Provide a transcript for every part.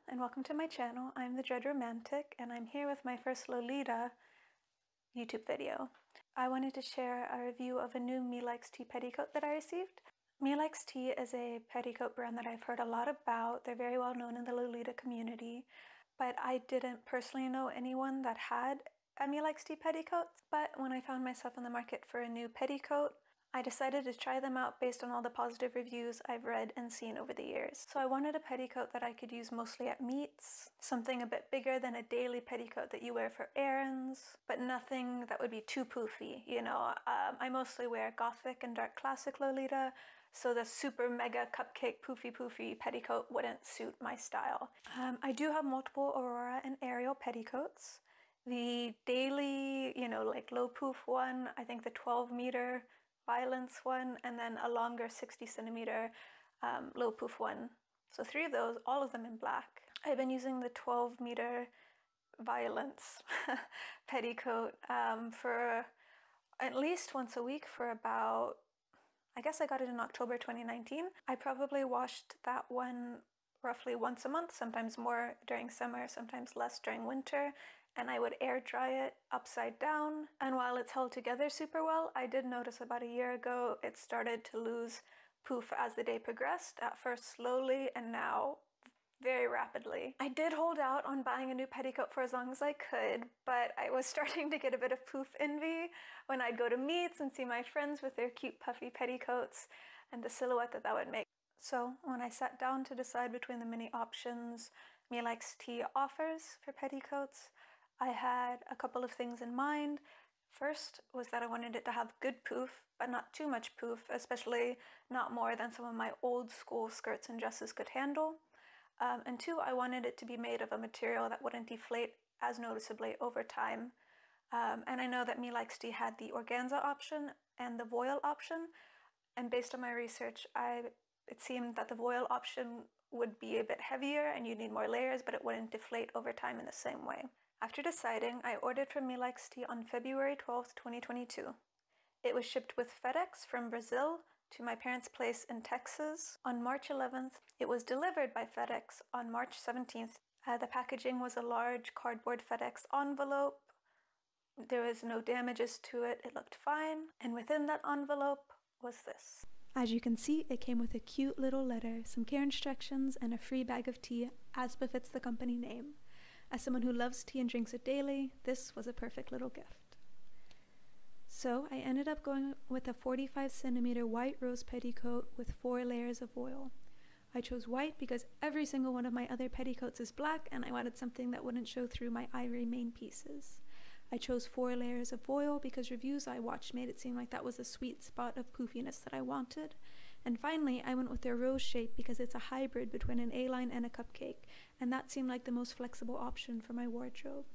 and welcome to my channel. I'm the Dread Romantic and I'm here with my first Lolita YouTube video. I wanted to share a review of a new MeLikesTea petticoat that I received. MeLikesTea is a petticoat brand that I've heard a lot about. They're very well known in the Lolita community, but I didn't personally know anyone that had a MeLikesTea petticoat. But when I found myself in the market for a new petticoat, I decided to try them out based on all the positive reviews I've read and seen over the years. So I wanted a petticoat that I could use mostly at meets, something a bit bigger than a daily petticoat that you wear for errands, but nothing that would be too poofy, you know. I mostly wear gothic and dark classic Lolita, so the super mega cupcake poofy petticoat wouldn't suit my style. I do have multiple Aurora and Ariel petticoats. The daily, you know, like low poof one, I think the 12-meter Violence one, and then a longer 60-centimeter low poof one. So 3 of those, all of them in black. I've been using the 12-meter Violence petticoat for at least once a week for about, I guess I got it in October 2019. I probably washed that one roughly once a month, sometimes more during summer, sometimes less during winter, and I would air dry it upside down. And while it's held together super well, I did notice about a year ago it started to lose poof as the day progressed, at first slowly and now very rapidly. I did hold out on buying a new petticoat for as long as I could, but I was starting to get a bit of poof envy when I'd go to meets and see my friends with their cute puffy petticoats and the silhouette that would make. So when I sat down to decide between the many options MeLikesTea offers for petticoats, I had a couple of things in mind. First was that I wanted it to have good poof, but not too much poof, especially not more than some of my old school skirts and dresses could handle. And 2, I wanted it to be made of a material that wouldn't deflate as noticeably over time. And I know that MeLikesTea had the organza option and the voile option, and based on my research, it seemed that the voile option would be a bit heavier and you'd need more layers, but it wouldn't deflate over time in the same way. After deciding, I ordered from MeLikesTea on February 12th, 2022. It was shipped with FedEx from Brazil to my parents' place in Texas on March 11th. It was delivered by FedEx on March 17th. The packaging was a large cardboard FedEx envelope. There was no damages to it. It looked fine. And within that envelope was this. As you can see, it came with a cute little letter, some care instructions, and a free bag of tea, as befits the company name. As someone who loves tea and drinks it daily, this was a perfect little gift. So I ended up going with a 45-centimeter white rose petticoat with 4 layers of voile. I chose white because every single one of my other petticoats is black and I wanted something that wouldn't show through my ivory main pieces. I chose 4 layers of voile because reviews I watched made it seem like that was a sweet spot of poofiness that I wanted. And finally, I went with their rose shape because it's a hybrid between an A-line and a cupcake, and that seemed like the most flexible option for my wardrobe.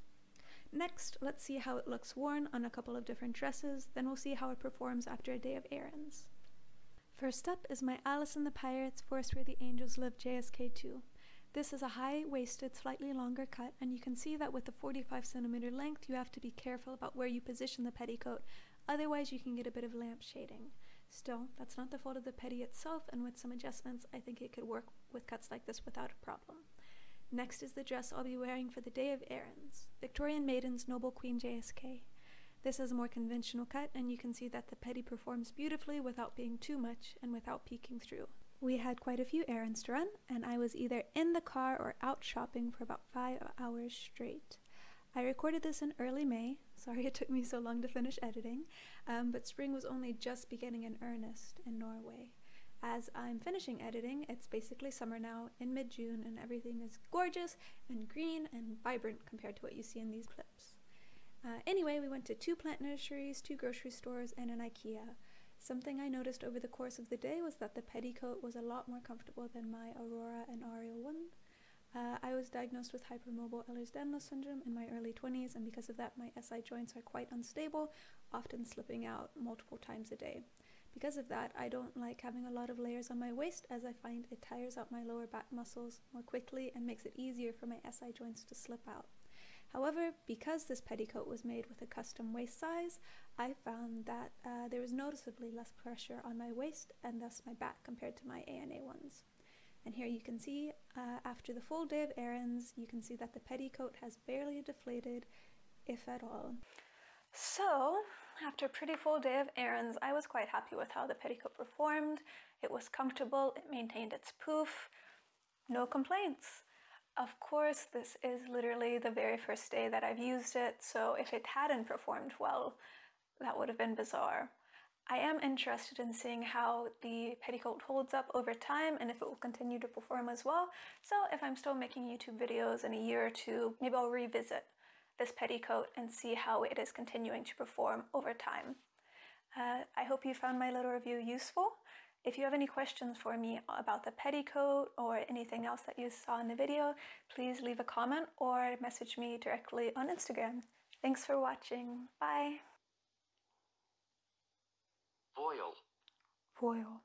Next, let's see how it looks worn on a couple of different dresses, then we'll see how it performs after a day of errands. First up is my Alice and the Pirates Forest Where the Angels Live JSK2. This is a high-waisted, slightly longer cut, and you can see that with the 45-centimeter length, you have to be careful about where you position the petticoat, otherwise you can get a bit of lamp shading. Still, that's not the fault of the petty itself, and with some adjustments, I think it could work with cuts like this without a problem. Next is the dress I'll be wearing for the day of errands. Victorian Maiden's Noble Queen JSK. This is a more conventional cut, and you can see that the petty performs beautifully without being too much and without peeking through. We had quite a few errands to run, and I was either in the car or out shopping for about 5 hours straight. I recorded this in early May, sorry it took me so long to finish editing, but spring was only just beginning in earnest in Norway. As I'm finishing editing, it's basically summer now in mid-June and everything is gorgeous and green and vibrant compared to what you see in these clips. Anyway, we went to 2 plant nurseries, 2 grocery stores, and an IKEA. Something I noticed over the course of the day was that the petticoat was a lot more comfortable than my Aurora and Ariel one. I was diagnosed with hypermobile Ehlers-Danlos syndrome in my early 20s, and because of that my SI joints are quite unstable, often slipping out multiple times a day. Because of that, I don't like having a lot of layers on my waist, as I find it tires out my lower back muscles more quickly and makes it easier for my SI joints to slip out. However, because this petticoat was made with a custom waist size, I found that there was noticeably less pressure on my waist and thus my back compared to my ANA ones. And here you can see after the full day of errands, you can see that the petticoat has barely deflated, if at all. So after a pretty full day of errands, I was quite happy with how the petticoat performed. It was comfortable, it maintained its poof, no complaints. Of course, this is literally the very first day that I've used it, so if it hadn't performed well, that would have been bizarre. I am interested in seeing how the petticoat holds up over time and if it will continue to perform as well. So if I'm still making YouTube videos in a year or two, maybe I'll revisit this petticoat and see how it is continuing to perform over time. I hope you found my little review useful. If you have any questions for me about the petticoat or anything else that you saw in the video, please leave a comment or message me directly on Instagram. Thanks for watching. Bye. Voile. Voile.